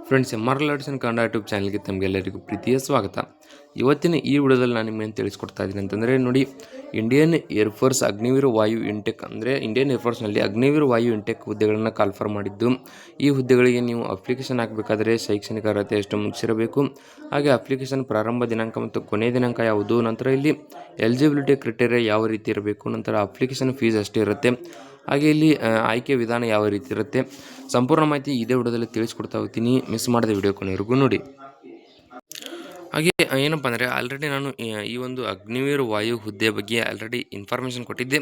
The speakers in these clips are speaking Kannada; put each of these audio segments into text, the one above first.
Friends, MRL Arts and Kannada YouTube ಚಾನಲ್ಗೆ ತಮಗೆಲ್ಲರಿಗೂ ಪ್ರೀತಿಯ ಸ್ವಾಗತ. ಇವತ್ತಿನ ಈ ವಿಡಿಯೋದಲ್ಲಿ ನಾನು ನಿಮಗೆ ತಿಳಿಸ್ಕೊಡ್ತಾ ಇದ್ದೀನಿ ಅಂತಂದರೆ ನೋಡಿ, Indian air force Agniveer Vayu intake ಅಂದರೆ ಇಂಡಿಯನ್ ಏರ್ಫೋರ್ಸ್ನಲ್ಲಿ ಅಗ್ನಿವೀರ ವಾಯು ಇಂಟೆಕ್ ಹುದ್ದೆಗಳನ್ನು ಕಾಲ್ಫರ್ ಮಾಡಿದ್ದು, ಈ ಹುದ್ದೆಗಳಿಗೆ ನೀವು ಅಪ್ಲಿಕೇಶನ್ ಹಾಕಬೇಕಾದ್ರೆ ಶೈಕ್ಷಣಿಕ ಅರ್ಹತೆ ಎಷ್ಟು ಮುಗಿಸಿರಬೇಕು, ಹಾಗೆ ಅಪ್ಲಿಕೇಶನ್ ಪ್ರಾರಂಭ ದಿನಾಂಕ ಮತ್ತು ಕೊನೆಯ ದಿನಾಂಕ ಯಾವುದು, ನಂತರ ಇಲ್ಲಿ ಎಲಿಜಿಬಿಲಿಟಿ ಕ್ರೈಟೇರಿಯಾ ಯಾವ ರೀತಿ ಇರಬೇಕು, ನಂತರ ಅಪ್ಲಿಕೇಶನ್ ಫೀಸ್ ಎಷ್ಟು ಇರುತ್ತೆ, ಹಾಗೆ ಇಲ್ಲಿ ಆಯ್ಕೆ ವಿಧಾನ ಯಾವ ರೀತಿ ಇರುತ್ತೆ, ಸಂಪೂರ್ಣ ಮಾಹಿತಿ ಇದೇ ವಿಡಿಯೋದಲ್ಲಿ ತಿಳಿಸ್ಕೊಡ್ತಾ ಹೋಗ್ತೀನಿ. ಮಿಸ್ ಮಾಡದೆ ವಿಡಿಯೋ ಕೊನೆವರೆಗೂ ನೋಡಿ. ಹಾಗೆ ಏನಪ್ಪ ಅಂದರೆ ಆಲ್ರೆಡಿ ನಾನು ಈ ಒಂದು ಅಗ್ನಿವೀರ ವಾಯು ಹುದ್ದೆ ಬಗ್ಗೆ ಆಲ್ರೆಡಿ ಇನ್ಫಾರ್ಮೇಷನ್ ಕೊಟ್ಟಿದ್ದೆ.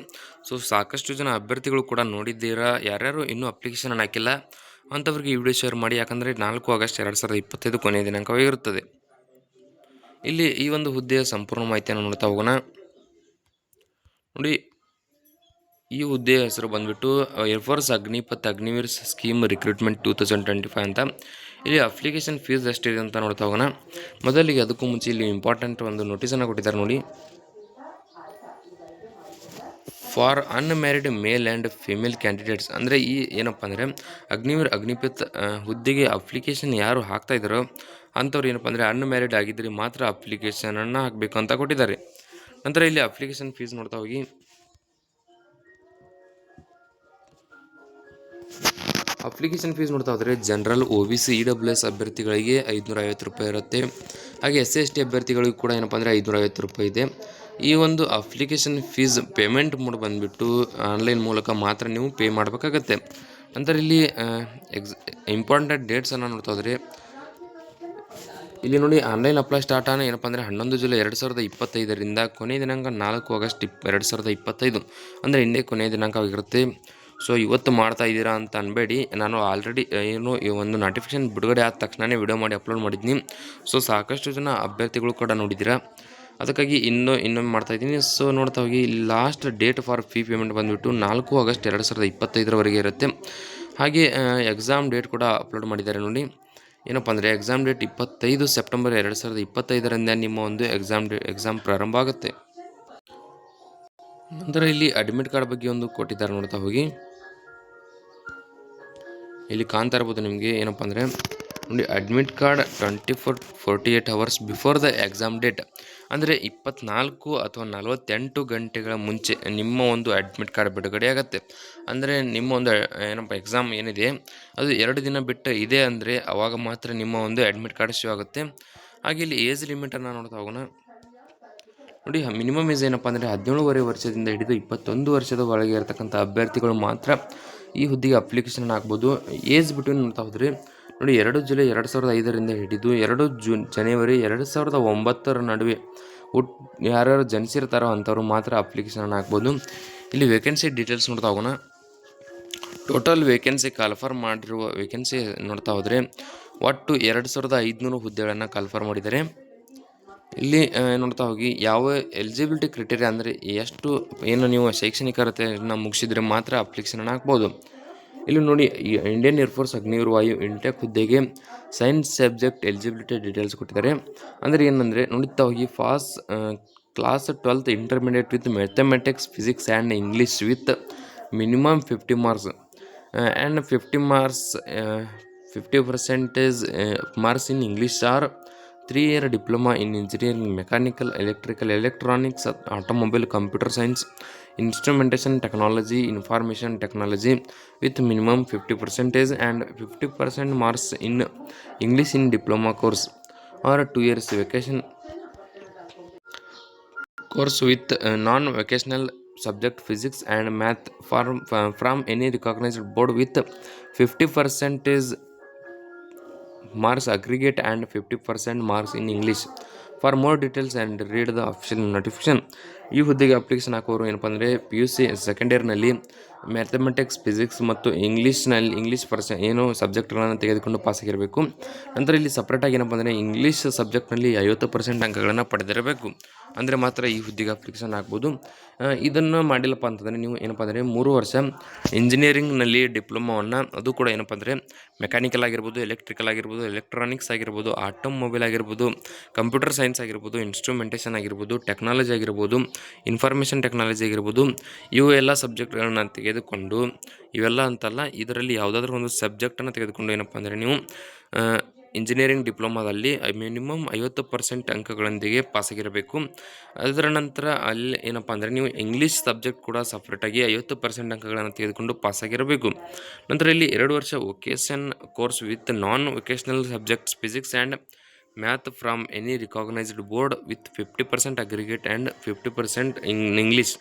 ಸೊ ಸಾಕಷ್ಟು ಜನ ಅಭ್ಯರ್ಥಿಗಳು ಕೂಡ ನೋಡಿದ್ದೀರಾ. ಯಾರ್ಯಾರು ಇನ್ನೂ ಅಪ್ಲಿಕೇಶನ್ ಹಾಕಿಲ್ಲ ಅಂಥವ್ರಿಗೆ ಈ ವಿಡಿಯೋ ಶೇರ್ ಮಾಡಿ, ಯಾಕಂದರೆ 4 ಆಗಸ್ಟ್ 2025 ಕೊನೆಯ ದಿನಾಂಕವಾಗಿರುತ್ತದೆ. ಇಲ್ಲಿ ಈ ಒಂದು ಹುದ್ದೆಯ ಸಂಪೂರ್ಣ ಮಾಹಿತಿಯನ್ನು ನೋಡ್ತಾ ಹೋಗೋಣ. ನೋಡಿ, ಈ ಹುದ್ದೆಯ ಹೆಸರು ಬಂದುಬಿಟ್ಟು air force Agnipath Agniveer scheme recruitment 2025 ಅಂತ. ಇಲ್ಲಿ ಅಪ್ಲಿಕೇಶನ್ ಫೀಸ್ ಎಷ್ಟಿದೆ ಅಂತ ನೋಡ್ತಾ ಹೋಗೋಣ. ಮೊದಲಿಗೆ ಅದಕ್ಕೂ ಮುಂಚೆ ಇಲ್ಲಿ ಇಂಪಾರ್ಟೆಂಟ್ ಒಂದು ನೋಟಿಸನ್ನು ಕೊಟ್ಟಿದ್ದಾರೆ ನೋಡಿ. For unmarried male and female candidates ಅಂದರೆ ಈ ಏನಪ್ಪ ಅಂದರೆ ಅಗ್ನಿಪಥ್ ಹುದ್ದೆಗೆ ಅಪ್ಲಿಕೇಶನ್ ಯಾರು ಹಾಕ್ತಾ ಇದ್ದಾರೋ ಅಂಥವ್ರು ಏನಪ್ಪ ಅಂದರೆ ಅನ್ಮ್ಯಾರಿಡ್ ಆಗಿದ್ದರೆ ಮಾತ್ರ ಅಪ್ಲಿಕೇಶನನ್ನು ಹಾಕಬೇಕು ಅಂತ ಕೊಟ್ಟಿದ್ದಾರೆ. ನಂತರ ಇಲ್ಲಿ ಅಪ್ಲಿಕೇಶನ್ ಫೀಸ್ ನೋಡ್ತಾ ಹೋಗಿ. ಅಪ್ಲಿಕೇಶನ್ ಫೀಸ್ ನೋಡ್ತಾ ಹೋದರೆ ಜನರಲ್ OBC EWS ಅಭ್ಯರ್ಥಿಗಳಿಗೆ 550 ರೂಪಾಯಿ ಇರುತ್ತೆ. ಹಾಗೆ SC/ST ಅಭ್ಯರ್ಥಿಗಳಿಗೂ ಕೂಡ ಏನಪ್ಪ ಅಂದರೆ 550 ರೂಪಾಯಿ ಇದೆ. ಈ ಒಂದು ಅಪ್ಲಿಕೇಶನ್ ಫೀಸ್ ಪೇಮೆಂಟ್ ಮೋಡ್ ಬಂದುಬಿಟ್ಟು ಆನ್ಲೈನ್ ಮೂಲಕ ಮಾತ್ರ ನೀವು ಪೇ ಮಾಡಬೇಕಾಗತ್ತೆ. ನಂತರ ಇಲ್ಲಿ ಇಂಪಾರ್ಟೆಂಟ್ ಡೇಟ್ಸನ್ನು ನೋಡ್ತಾ ಹೋದರೆ ಇಲ್ಲಿ ನೋಡಿ, ಆನ್ಲೈನ್ ಅಪ್ಲೈ ಸ್ಟಾರ್ಟ್ ಆನ ಏನಪ್ಪ ಅಂದರೆ 11 ಜುಲೈ 2025ರಿಂದ ಕೊನೆಯ ದಿನಾಂಕ 4 ಆಗಸ್ಟ್ 2025 ಅಂದರೆ ಇಂದೇ ಕೊನೆಯ ದಿನಾಂಕವಾಗಿರುತ್ತೆ. ಸೊ ಇವತ್ತು ಮಾಡ್ತಾ ಇದ್ದೀರಾ ಅಂತ ಅನ್ಬೇಡಿ, ನಾನು ಆಲ್ರೆಡಿ ಈ ಒಂದು ನೋಟಿಫಿಕೇಶನ್ ಬಿಡುಗಡೆ ಆದ ತಕ್ಷಣವೇ ವಿಡಿಯೋ ಮಾಡಿ ಅಪ್ಲೋಡ್ ಮಾಡಿದ್ದೀನಿ. ಸೊ ಸಾಕಷ್ಟು ಜನ ಅಭ್ಯರ್ಥಿಗಳು ಕೂಡ ನೋಡಿದ್ದೀರಾ, ಅದಕ್ಕಾಗಿ ಇನ್ನೊಮ್ಮೆ ಮಾಡ್ತಾಯಿದ್ದೀನಿ. ಸೊ ನೋಡ್ತಾ ಹೋಗಿ, last date for fee payment ಬಂದುಬಿಟ್ಟು 4 ಆಗಸ್ಟ್ 2025 ಇರುತ್ತೆ. ಹಾಗೆ ಎಕ್ಸಾಮ್ ಡೇಟ್ ಕೂಡ ಅಪ್ಲೋಡ್ ಮಾಡಿದ್ದಾರೆ ನೋಡಿ. ಏನಪ್ಪ ಅಂದರೆ ಎಕ್ಸಾಮ್ ಡೇಟ್ 25 ಸೆಪ್ಟೆಂಬರ್ 2025 ನಿಮ್ಮ ಒಂದು ಎಕ್ಸಾಮ್ ಪ್ರಾರಂಭ ಆಗುತ್ತೆ. ನಂತರ ಇಲ್ಲಿ ಅಡ್ಮಿಟ್ ಕಾರ್ಡ್ ಬಗ್ಗೆ ಒಂದು ಕೊಟ್ಟಿದ್ದಾರೆ ನೋಡ್ತಾ ಹೋಗಿ. ಇಲ್ಲಿ ಕಾಣ್ತಾ ಇರ್ಬೋದು ನಿಮಗೆ, ಏನಪ್ಪ ಅಂದರೆ ನೋಡಿ, admit card 24-48 hours before the exam date ಅಂದರೆ 24 ಅಥವಾ 48 ಗಂಟೆಗಳ ಮುಂಚೆ ನಿಮ್ಮ ಒಂದು ಅಡ್ಮಿಟ್ ಕಾರ್ಡ್ ಬಿಡುಗಡೆ ಆಗುತ್ತೆ. ಅಂದರೆ ನಿಮ್ಮ ಒಂದು ಏನಪ್ಪ ಎಕ್ಸಾಮ್ ಏನಿದೆ ಅದು 2 ದಿನ ಬಿಟ್ಟು ಇದೆ ಅಂದರೆ ಆವಾಗ ಮಾತ್ರ ನಿಮ್ಮ ಒಂದು ಅಡ್ಮಿಟ್ ಕಾರ್ಡ್ ಶೋ ಆಗುತ್ತೆ. ಹಾಗೆ ಇಲ್ಲಿ ಏಜ್ ಲಿಮಿಟನ್ನು ನೋಡ್ತಾ ಹೋಗೋಣ. ನೋಡಿ, ಮಿನಿಮಮ್ ಏಜ್ ಏನಪ್ಪ ಅಂದರೆ 17.5 ವರ್ಷದಿಂದ ಹಿಡಿದು 21 ವರ್ಷದ ಒಳಗೆ ಇರತಕ್ಕಂಥ ಅಭ್ಯರ್ಥಿಗಳು ಮಾತ್ರ ಈ ಹುದ್ದೆಗೆ ಅಪ್ಲಿಕೇಶನ್ ಹಾಕ್ಬೋದು. ಏಜ್ ಬಿಟ್ವೀನ್ ನೋಡ್ತಾ ಹೋದರೆ ನೋಡಿ, 2 ಜುಲೈ 2005ರಿಂದ ಹಿಡಿದು 2 ಜನವರಿ 2009 ನಡುವೆ ಯಾರ್ಯಾರು ಜನಿಸಿರ್ತಾರೋ ಅಂಥವ್ರು ಮಾತ್ರ ಅಪ್ಲಿಕೇಶನ್ ಹಾಕ್ಬೋದು. ಇಲ್ಲಿ ವೇಕೆನ್ಸಿ ಡೀಟೇಲ್ಸ್ ನೋಡ್ತಾ ಹೋಗೋಣ. ಟೋಟಲ್ ವೇಕೆನ್ಸಿ ಕಾಲ್ಫರ್ ಮಾಡಿರುವ ವೇಕೆನ್ಸಿ ನೋಡ್ತಾ ಹೋದರೆ ಒಟ್ಟು 2500 ಹುದ್ದೆಗಳನ್ನು ಕಾಲ್ಫರ್ ಮಾಡಿದ್ದಾರೆ. ಇಲ್ಲಿ ನೋಡ್ತಾ ಹೋಗಿ, ಯಾವ ಎಲಿಜಿಬಿಲಿಟಿ ಕ್ರೈಟೇರಿಯಾ ಅಂದರೆ ಎಷ್ಟು ನೀವು ಶೈಕ್ಷಣಿಕ ಅರ್ಹತೆಯನ್ನು ಮುಗಿಸಿದರೆ ಮಾತ್ರ ಅಪ್ಲಿಕೇಶನ್ ಹಾಕ್ಬೋದು. ಇಲ್ಲಿ ನೋಡಿ, Indian air force Agniveer Vayu intake ಹುದ್ದೆಗೆ ಸೈನ್ಸ್ ಸಬ್ಜೆಕ್ಟ್ ಎಲಿಜಿಬಿಲಿಟಿ ಡೀಟೇಲ್ಸ್ ಕೊಟ್ಟಿದ್ದಾರೆ. ಅಂದರೆ ಏನಂದರೆ ನೋಡ್ತಾ ಹೋಗಿ, class 12th intermediate with mathematics, physics and English with minimum 50 marks and 50% marks in English or 3-year diploma in engineering, mechanical, electrical, electronics, automobile, computer science, instrumentation technology, information technology with minimum 50% and 50% marks in English in diploma course or 2 years vacation course with non-vocational subject physics and math from any recognized board with 50% marks aggregate and 50% marks in English. For more details and read the official notification. ಈ ಹುದ್ದೆಗೆ ಅಪ್ಲಿಕೇಶನ್ ಹಾಕೋರು ಏನಪ್ಪ ಅಂದರೆ PUC ಸೆಕೆಂಡ್ ಇಯರ್ನಲ್ಲಿ ಮ್ಯಾಥಮೆಟಿಕ್ಸ್, ಫಿಸಿಕ್ಸ್ ಮತ್ತು ಇಂಗ್ಲೀಷ್ ಏನು ಸಬ್ಜೆಕ್ಟ್ಗಳನ್ನು ತೆಗೆದುಕೊಂಡು ಪಾಸ್ ಆಗಿರಬೇಕು. ನಂತರ ಇಲ್ಲಿ ಸಪ್ರೇಟಾಗಿ ಏನಪ್ಪ ಅಂದರೆ ಇಂಗ್ಲೀಷ್ ಸಬ್ಜೆಕ್ಟ್ನಲ್ಲಿ 50% ಅಂಕಗಳನ್ನು ಪಡೆದಿರಬೇಕು, ಅಂದರೆ ಮಾತ್ರ ಈ ಹುದ್ದೆಗೆ ಅಪ್ಲಿಕೇಶನ್ ಹಾಕ್ಬೋದು. ಇದನ್ನು ಮಾಡಿಲ್ಲಪ್ಪ ಅಂತಂದರೆ ನೀವು ಏನಪ್ಪ ಅಂದರೆ 3 ವರ್ಷ ಇಂಜಿನಿಯರಿಂಗ್ನಲ್ಲಿ ಡಿಪ್ಲೊಮಾವನ್ನು, ಅದು ಕೂಡ ಏನಪ್ಪ ಅಂದರೆ ಮೆಕ್ಯಾನಿಕಲ್ ಆಗಿರ್ಬೋದು, ಎಲೆಕ್ಟ್ರಿಕಲ್ ಆಗಿರ್ಬೋದು, ಎಲೆಕ್ಟ್ರಾನಿಕ್ಸ್ ಆಗಿರ್ಬೋದು, ಆಟೋಮೊಬೈಲ್ ಆಗಿರ್ಬೋದು, ಕಂಪ್ಯೂಟರ್ ಸೈನ್ಸ್ ಆಗಿರ್ಬೋದು, ಇನ್ಸ್ಟ್ರುಮೆಂಟೇಷನ್ ಆಗಿರ್ಬೋದು, ಟೆಕ್ನಾಲಜಿ ಆಗಿರ್ಬೋದು, ಇನ್ಫಾರ್ಮೇಷನ್ ಟೆಕ್ನಾಲಜಿ ಆಗಿರ್ಬೋದು, ಇವು ಎಲ್ಲ ಸಬ್ಜೆಕ್ಟ್ಗಳನ್ನು ತೆಗೆದುಕೊಂಡು, ಇವೆಲ್ಲ ಅಂತಲ್ಲ, ಇದರಲ್ಲಿ ಯಾವುದಾದ್ರೂ ಒಂದು ಸಬ್ಜೆಕ್ಟನ್ನು ತೆಗೆದುಕೊಂಡು ಏನಪ್ಪ ಅಂದರೆ ನೀವು ಇಂಜಿನಿಯರಿಂಗ್ ಡಿಪ್ಲೊಮಾದಲ್ಲಿ ಮಿನಿಮಮ್ 50% ಅಂಕಗಳೊಂದಿಗೆ ಪಾಸಾಗಿರಬೇಕು. ಅದರ ನಂತರ ಅಲ್ಲಿ ಏನಪ್ಪ ಅಂದರೆ ನೀವು ಇಂಗ್ಲೀಷ್ ಸಬ್ಜೆಕ್ಟ್ ಕೂಡ ಸಪ್ರೇಟಾಗಿ 50% ಅಂಕಗಳನ್ನು ತೆಗೆದುಕೊಂಡು ಪಾಸಾಗಿರಬೇಕು. ನಂತರ ಇಲ್ಲಿ 2 ವರ್ಷ vocation course with non vocational subjects physics and math from any recognised board with 50% aggregate and 50% in English.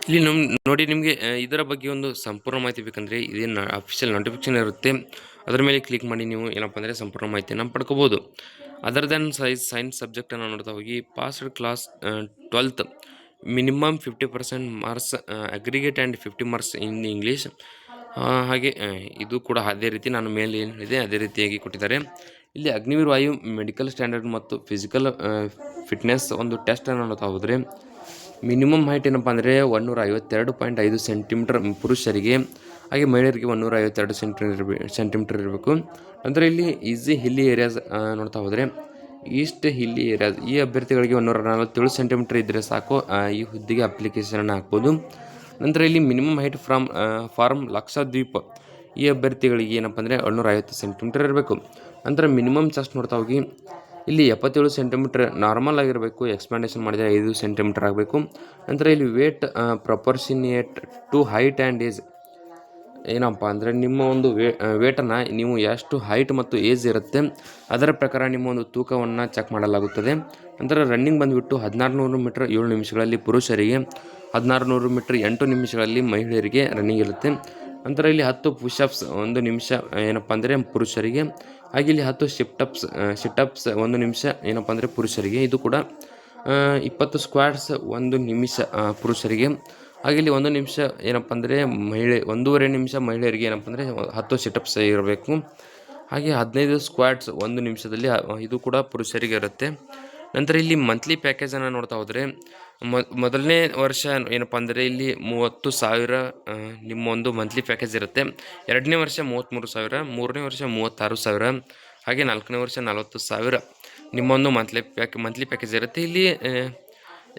ಇಲ್ಲಿ ನೋಡಿ ನಿಮಗೆ ಇದರ ಬಗ್ಗೆ ಒಂದು ಸಂಪೂರ್ಣ ಮಾಹಿತಿ ಬೇಕಂದರೆ ಇದೇನು ಅಫಿಷಿಯಲ್ ನೋಟಿಫಿಕೇಶನ್ ಇರುತ್ತೆ, ಅದರ ಮೇಲೆ ಕ್ಲಿಕ್ ಮಾಡಿ ನೀವು ಏನಪ್ಪ ಅಂದರೆ ಸಂಪೂರ್ಣ ಮಾಹಿತಿಯನ್ನು ಪಡ್ಕೋಬೋದು. ಅದರ್ ದೆನ್ ಸೈನ್ಸ್ ಸಬ್ಜೆಕ್ಟನ್ನು ನೋಡ್ತಾ ಹೋಗಿ passed class 12th minimum 50% marks aggregate and 50 marks in English. ಹಾಗೆ ಇದು ಕೂಡ ಅದೇ ರೀತಿ ನಾನು ಮೇಲೆ ಏನು ಹೇಳಿದೆ ಅದೇ ರೀತಿಯಾಗಿ ಕೊಟ್ಟಿದ್ದಾರೆ. ಇಲ್ಲಿ ಅಗ್ನಿವೀರ್ ವಾಯು ಮೆಡಿಕಲ್ ಸ್ಟ್ಯಾಂಡರ್ಡ್ ಮತ್ತು ಫಿಸಿಕಲ್ ಫಿಟ್ನೆಸ್ ಒಂದು ಟೆಸ್ಟನ್ನು ನೋಡ್ತಾ ಹೋದರೆ ಮಿನಿಮಮ್ ಹೈಟ್ ಏನಪ್ಪ ಅಂದರೆ 152.5 ಸೆಂಟಿಮೀಟರ್ ಪುರುಷರಿಗೆ, ಹಾಗೆ ಮಹಿಳೆಯರಿಗೆ 152 ಸೆಂಟಿಮೀಟರ್ ಇರಬೇಕು. ನಂತರ ಇಲ್ಲಿ ಈಸಿ ಹಿಲ್ಲಿ ಏರಿಯಾಸ್ ನೋಡ್ತಾ ಹೋದರೆ ಈಸ್ಟ್ ಹಿಲ್ಲಿ ಏರಿಯಾಸ್ ಈ ಅಭ್ಯರ್ಥಿಗಳಿಗೆ 147 ಸೆಂಟಿಮೀಟರ್ ಇದ್ದರೆ ಸಾಕು, ಈ ಹುದ್ದೆಗೆ ಅಪ್ಲಿಕೇಶನನ್ನು ಹಾಕ್ಬೋದು. ನಂತರ ಇಲ್ಲಿ ಮಿನಿಮಮ್ ಹೈಟ್ ಫಾರ್ಮ್ ಲಕ್ಷದ್ವೀಪ್ ಈ ಅಭ್ಯರ್ಥಿಗಳಿಗೆ ಏನಪ್ಪ ಅಂದರೆ 150 ಸೆಂಟಿಮೀಟರ್ ಇರಬೇಕು. ನಂತರ ಮಿನಿಮಮ್ ಚೆಸ್ಟ್ ನೋಡ್ತಾ ಹೋಗಿ ಇಲ್ಲಿ 77 ಸೆಂಟಿಮೀಟರ್ ನಾರ್ಮಲ್ ಆಗಿರಬೇಕು, ಎಕ್ಸ್ಪ್ಯಾಂಡೇಷನ್ ಮಾಡಿದರೆ 5 ಸೆಂಟಿಮೀಟರ್ ಆಗಬೇಕು. ನಂತರ ಇಲ್ಲಿ weight proportionate to height and age ಏನಪ್ಪ ಅಂದರೆ ನಿಮ್ಮ ಒಂದು ವೇಟನ್ನು ನೀವು ಎಷ್ಟು ಹೈಟ್ ಮತ್ತು ಏಜ್ ಇರುತ್ತೆ ಅದರ ಪ್ರಕಾರ ನಿಮ್ಮ ಒಂದು ತೂಕವನ್ನು ಚೆಕ್ ಮಾಡಲಾಗುತ್ತದೆ. ನಂತರ ರನ್ನಿಂಗ್ ಬಂದುಬಿಟ್ಟು 1600 ಮೀಟರ್ 7 ನಿಮಿಷಗಳಲ್ಲಿ ಪುರುಷರಿಗೆ, 1600 ಮೀಟರ್ 8 ನಿಮಿಷಗಳಲ್ಲಿ ಮಹಿಳೆಯರಿಗೆ ರನ್ನಿಂಗ್ ಇರುತ್ತೆ. ನಂತರ ಇಲ್ಲಿ 10 ಪುಷಪ್ಸ್ 1 ನಿಮಿಷ ಏನಪ್ಪ ಅಂದರೆ ಪುರುಷರಿಗೆ, ಹಾಗೆ ಇಲ್ಲಿ 10 ಸಿಟಪ್ಸ್ 1 ನಿಮಿಷ ಏನಪ್ಪ ಅಂದರೆ ಪುರುಷರಿಗೆ, ಇದು ಕೂಡ 20 ಸ್ಕ್ವಾಟ್ಸ್ 1 ನಿಮಿಷ ಪುರುಷರಿಗೆ, ಹಾಗೆ ಇಲ್ಲಿ 1 ನಿಮಿಷ ಏನಪ್ಪ ಅಂದರೆ 1.5 ನಿಮಿಷ ಮಹಿಳೆಯರಿಗೆ ಏನಪ್ಪ ಅಂದರೆ 10 ಸಿಟಪ್ಸ್ ಇರಬೇಕು. ಹಾಗೆ 15 ಸ್ಕ್ವಾಟ್ಸ್ 1 ನಿಮಿಷದಲ್ಲಿ, ಇದು ಕೂಡ ಪುರುಷರಿಗೆ ಇರುತ್ತೆ. ನಂತರ ಇಲ್ಲಿ ಮಂತ್ಲಿ ಪ್ಯಾಕೇಜನ್ನು ನೋಡ್ತಾ ಹೋದರೆ ಮೊದಲನೇ ವರ್ಷ ಏನಪ್ಪ ಅಂದರೆ ಇಲ್ಲಿ 30,000 ನಿಮ್ಮ ಒಂದು ಮಂತ್ಲಿ ಪ್ಯಾಕೇಜ್ ಇರುತ್ತೆ. 2ನೇ ವರ್ಷ 33,000, 3ನೇ ವರ್ಷ 36,000, ಹಾಗೆ 4ನೇ ವರ್ಷ 40,000 ನಿಮ್ಮ ಒಂದು ಮಂತ್ಲಿ ಪ್ಯಾಕೇಜ್ ಇರುತ್ತೆ. ಇಲ್ಲಿ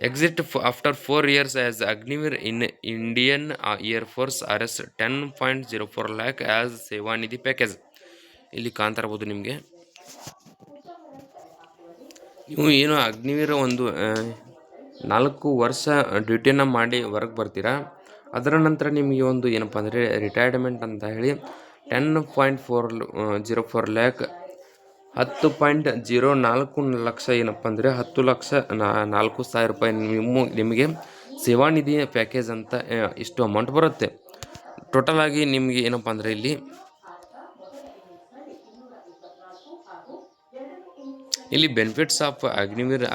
exit after 4 years as Agniveer in Indian Air Force RS 10.04 lakh as Sevanidhi package. ಇಲ್ಲಿ ಕಾಣ್ತಾ ಇರ್ಬೋದು ನಿಮಗೆ. ನೀವು ಏನು ಅಗ್ನಿವೀರ ಒಂದು 4 ವರ್ಷ ಡ್ಯೂಟಿಯನ್ನು ಮಾಡಿ ಹೊರಗೆ ಬರ್ತೀರಾ, ಅದರ ನಂತರ ನಿಮಗೆ ಒಂದು ಏನಪ್ಪ ಅಂದರೆ ರಿಟೈರ್ಮೆಂಟ್ ಅಂತ ಹೇಳಿ 10.04 lakh 10.04 ಲಕ್ಷ ಏನಪ್ಪ ಅಂದರೆ 10,04,000 ರೂಪಾಯಿ ನಿಮಗೆ ಸೇವಾನಿಧಿ ಪ್ಯಾಕೇಜ್ ಅಂತ ಇಷ್ಟು ಅಮೌಂಟ್ ಬರುತ್ತೆ. ಟೋಟಲ್ ಆಗಿ ನಿಮಗೆ ಏನಪ್ಪ ಅಂದರೆ ಇಲ್ಲಿ ಬೆನಿಫಿಟ್ಸ್ ಆಫ್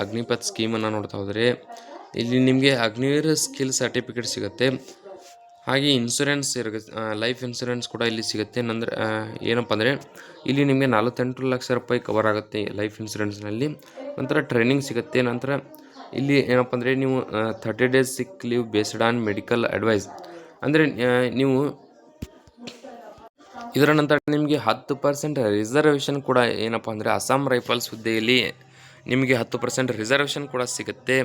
ಅಗ್ನಿಪಥ್ ಸ್ಕೀಮನ್ನು ನೋಡ್ತಾ ಹೋದರೆ ಇಲ್ಲಿ ನಿಮಗೆ ಅಗ್ನಿವೀರ್ ಸ್ಕಿಲ್ ಸರ್ಟಿಫಿಕೇಟ್ ಸಿಗುತ್ತೆ, ಹಾಗೆ ಇನ್ಶೂರೆನ್ಸ್ ಲೈಫ್ ಇನ್ಶೂರೆನ್ಸ್ ಕೂಡ ಇಲ್ಲಿ ಸಿಗುತ್ತೆ. ನಂತರ ಏನಪ್ಪ ಅಂದರೆ ಇಲ್ಲಿ ನಿಮಗೆ 48 ಲಕ್ಷ ರೂಪಾಯಿ ಕವರ್ ಆಗುತ್ತೆ ಲೈಫ್ ಇನ್ಶೂರೆನ್ಸ್ನಲ್ಲಿ. ನಂತರ ಟ್ರೈನಿಂಗ್ ಸಿಗುತ್ತೆ. ನಂತರ ಇಲ್ಲಿ ಏನಪ್ಪ ಅಂದರೆ ನೀವು 30 days sick leave based on medical advice, ಅಂದರೆ ನೀವು ಇದರ ನಂತರ ನಿಮಗೆ 10% ರಿಸರ್ವೇಷನ್ ಕೂಡ ಏನಪ್ಪ ಅಂದರೆ ಅಸ್ಸಾಂ ರೈಫಲ್ಸ್ ಹುದ್ದೆಯಲ್ಲಿ ನಿಮಗೆ 10% ರಿಸರ್ವೇಷನ್ ಕೂಡ ಸಿಗುತ್ತೆ.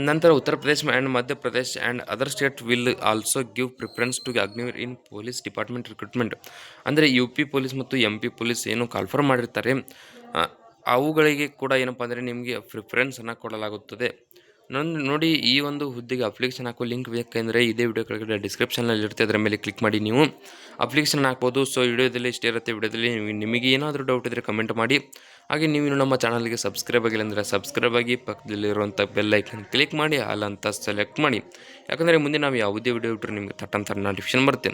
ನಂತರ Uttar Pradesh and Madhya Pradesh and other state will also give preference to Agniveer in police department recruitment. ಅಂದರೆ UP ಪೊಲೀಸ್ ಮತ್ತು MP ಪೊಲೀಸ್ ಏನು ಕಾಲ್ಫರ್ ಮಾಡಿರ್ತಾರೆ ಅವುಗಳಿಗೆ ಕೂಡ ಏನಪ್ಪ ಅಂದರೆ ನಿಮಗೆ ಪ್ರಿಫರೆನ್ಸನ್ನು ಕೊಡಲಾಗುತ್ತದೆ. ನೋಡಿ ಈ ಒಂದು ಹುದ್ದೆಗೆ ಅಪ್ಲಿಕೇಶನ್ ಹಾಕೋ ಲಿಂಕ್ ಬೇಕೆಂದರೆ ಇದೇ ವಿಡಿಯೋ ಕೆಳಗಡೆ ಡಿಸ್ಕ್ರಿಪ್ಷನಲ್ಲಿ ಇರುತ್ತೆ, ಅದರ ಮೇಲೆ ಕ್ಲಿಕ್ ಮಾಡಿ ನೀವು ಅಪ್ಲಿಕೇಶನ್ ಹಾಕ್ಬೋದು. ಸೊ ವಿಡಿಯೋದಲ್ಲಿ ಇಷ್ಟೇ ಇರುತ್ತೆ. ವಿಡಿಯೋದಲ್ಲಿ ನಿಮಗೆ ಏನಾದರೂ ಡೌಟ್ ಇದ್ದರೆ ಕಮೆಂಟ್ ಮಾಡಿ. ಹಾಗೆ ನೀವು ನಮ್ಮ ಚಾನಲ್ಗೆ ಸಬ್ಸ್ಕ್ರೈಬ್ ಆಗಿಲ್ಲ ಅಂದರೆ ಸಬ್ಸ್ಕ್ರೈಬ್ ಆಗಿ, ಪಕ್ಕದಲ್ಲಿರುವಂಥ ಬೆಲ್ ಐಕನ್ ಕ್ಲಿಕ್ ಮಾಡಿ ಆಲ್ ಅಂತ ಸೆಲೆಕ್ಟ್ ಮಾಡಿ. ಯಾಕಂದರೆ ಮುಂದೆ ನಾವು ಯಾವುದೇ ವಿಡಿಯೋ ಇಟ್ಟರೆ ನಿಮಗೆ ತಟ್ಟಂತ ನೋಟಿಫಿಕೇಶನ್ ಬರುತ್ತೆ.